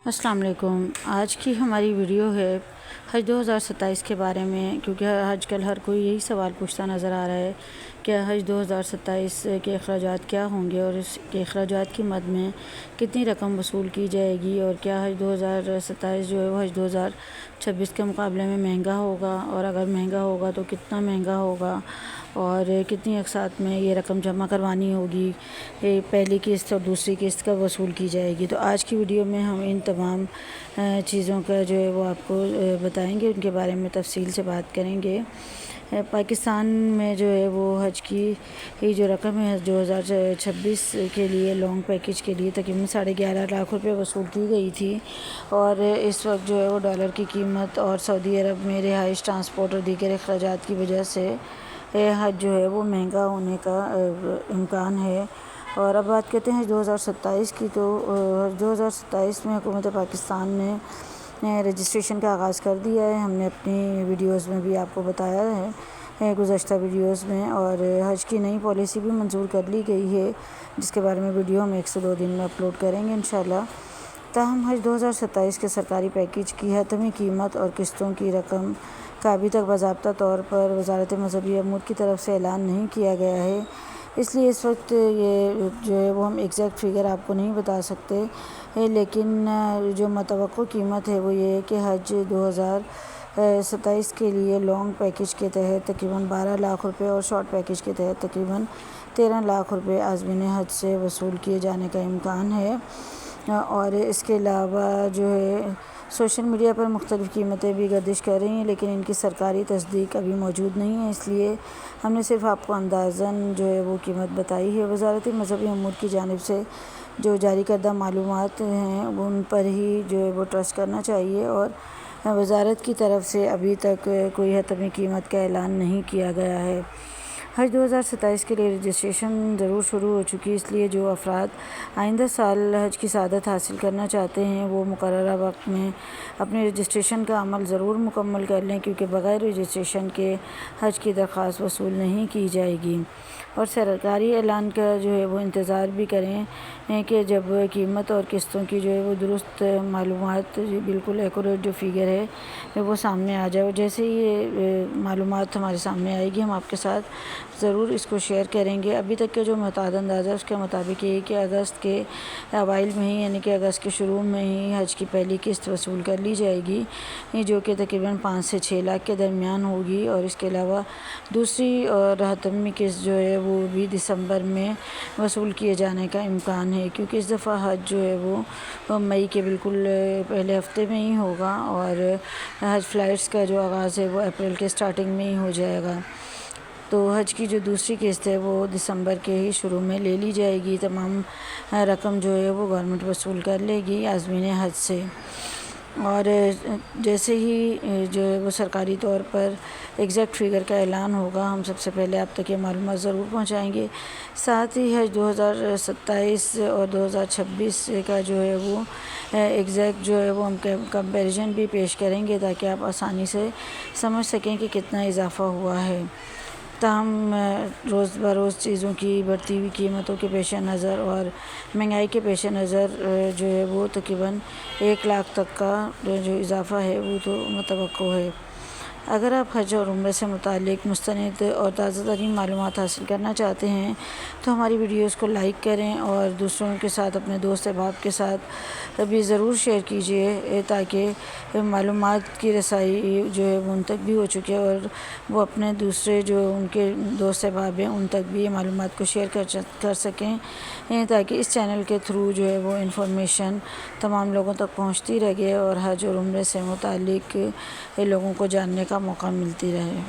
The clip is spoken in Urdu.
السلام علیکم۔ آج کی ہماری ویڈیو ہے حج 2027 کے بارے میں، کیونکہ آج کل ہر کوئی یہی سوال پوچھتا نظر آ رہا ہے کہ حج 2027 کے اخراجات کیا ہوں گے اور اس کے اخراجات کی مد میں کتنی رقم وصول کی جائے گی، اور کیا حج 2027 جو ہے وہ حج 2026 کے مقابلے میں مہنگا ہوگا، اور اگر مہنگا ہوگا تو کتنا مہنگا ہوگا، اور کتنی اقساط میں یہ رقم جمع کروانی ہوگی، پہلی قسط اور دوسری قسط کب وصول کی جائے گی۔ تو آج کی ویڈیو میں ہم ان تمام چیزوں کا جو ہے وہ آپ کو بتائیں گے، ان کے بارے میں تفصیل سے بات کریں گے۔ پاکستان میں جو ہے وہ حج کی جو رقم ہے 2026 کے لیے لانگ پیکج کے لیے تقریباً 11.5 لاکھ روپے وصول کی گئی تھی، اور اس وقت جو ہے وہ ڈالر کی قیمت اور سعودی عرب میں رہائش، ٹرانسپورٹ اور دیگر اخراجات کی وجہ سے حج جو ہے وہ مہنگا ہونے کا امکان ہے۔ اور اب بات کرتے ہیں حج 2027 کی، تو حج 2027 میں حکومت پاکستان نے رجسٹریشن کا آغاز کر دیا ہے۔ ہم نے اپنی ویڈیوز میں بھی آپ کو بتایا ہے گزشتہ ویڈیوز میں، اور حج کی نئی پالیسی بھی منظور کر لی گئی ہے، جس کے بارے میں ویڈیو ہم 1 سے 2 دن میں اپلوڈ کریں گے انشاءاللہ۔ تاہم حج 2027 کے سرکاری پیکج کی حتمی قیمت اور قسطوں کی رقم کا ابھی تک باضابطہ طور پر وزارت مذہبی امور کی طرف سے اعلان نہیں کیا گیا ہے، اس لیے اس وقت یہ جو ہے وہ ہم ایگزیکٹ فگر آپ کو نہیں بتا سکتے، لیکن جو متوقع قیمت ہے وہ یہ ہے کہ حج 2027 کے لیے لانگ پیکج کے تحت تقریباً 12 لاکھ روپے اور شارٹ پیکج کے تحت تقریباً 13 لاکھ روپے عازمین حج سے وصول کیے جانے کا امکان ہے۔ اور اس کے علاوہ جو ہے سوشل میڈیا پر مختلف قیمتیں بھی گردش کر رہی ہیں، لیکن ان کی سرکاری تصدیق ابھی موجود نہیں ہے، اس لیے ہم نے صرف آپ کو اندازاً جو ہے وہ قیمت بتائی ہے۔ وزارت مذہبی امور کی جانب سے جو جاری کردہ معلومات ہیں ان پر ہی جو ہے وہ ٹرسٹ کرنا چاہیے، اور وزارت کی طرف سے ابھی تک کوئی حتمی قیمت کا اعلان نہیں کیا گیا ہے۔ حج 2027 کے لیے رجسٹریشن ضرور شروع ہو چکی ہے، اس لیے جو افراد آئندہ سال حج کی سعادت حاصل کرنا چاہتے ہیں وہ مقررہ وقت میں اپنے رجسٹریشن کا عمل ضرور مکمل کر لیں، کیونکہ بغیر رجسٹریشن کے حج کی درخواست وصول نہیں کی جائے گی، اور سرکاری اعلان کا جو ہے وہ انتظار بھی کریں کہ جب قیمت اور قسطوں کی جو ہے وہ درست معلومات، بالکل ایکوریٹ جو فگر ہے وہ سامنے آ جائے، اور جیسے ہی یہ معلومات ہمارے سامنے آئے گی ہم آپ کے ساتھ ضرور اس کو شیئر کریں گے۔ ابھی تک کے جو معتاد اندازہ ہے اس کے مطابق یہ کہ اگست کے اوائل میں ہی، یعنی کہ اگست کے شروع میں ہی حج کی پہلی قسط وصول کر لی جائے گی، جو کہ تقریباً 5 سے 6 لاکھ کے درمیان ہوگی، اور اس کے علاوہ دوسری اور حتمی قسط جو ہے وہ بھی دسمبر میں وصول کیے جانے کا امکان ہے، کیونکہ اس دفعہ حج جو ہے وہ مئی کے بالکل پہلے ہفتے میں ہی ہوگا، اور حج فلائٹس کا جو آغاز ہے وہ اپریل کے سٹارٹنگ میں ہی ہو جائے گا۔ تو حج کی جو دوسری قسط ہے وہ دسمبر کے ہی شروع میں لے لی جائے گی۔ تمام رقم جو ہے وہ گورنمنٹ وصول کر لے گی عازمین حج سے، اور جیسے ہی جو ہے وہ سرکاری طور پر ایگزیکٹ فگر کا اعلان ہوگا ہم سب سے پہلے آپ تک یہ معلومات ضرور پہنچائیں گے۔ ساتھ ہی حج 2027 اور 2026 کا جو ہے وہ ایگزیکٹ جو ہے وہ ہم کمپیریزن بھی پیش کریں گے، تاکہ آپ آسانی سے سمجھ سکیں کہ کتنا اضافہ ہوا ہے۔ تاہم روز بروز چیزوں کی بڑھتی ہوئی قیمتوں کے پیش نظر اور مہنگائی کے پیش نظر جو ہے وہ تقریباً 1 لاکھ تک کا جو اضافہ ہے وہ تو متوقع ہے۔ اگر آپ حج اور عمرے سے متعلق مستند اور تازہ ترین معلومات حاصل کرنا چاہتے ہیں تو ہماری ویڈیوز کو لائک کریں، اور دوسروں کے ساتھ، اپنے دوست احباب کے ساتھ بھی ضرور شیئر کیجیے، تاکہ معلومات کی رسائی جو ہے وہ ان تک بھی ہو چکے، اور وہ اپنے دوسرے جو ان کے دوست احباب ہیں ان تک بھی یہ معلومات کو شیئر کر سکیں، تاکہ اس چینل کے تھرو جو ہے وہ انفارمیشن تمام لوگوں تک پہنچتی رہے، اور حج اور عمرے سے متعلق لوگوں کو جاننے کا موقع ملتی رہے۔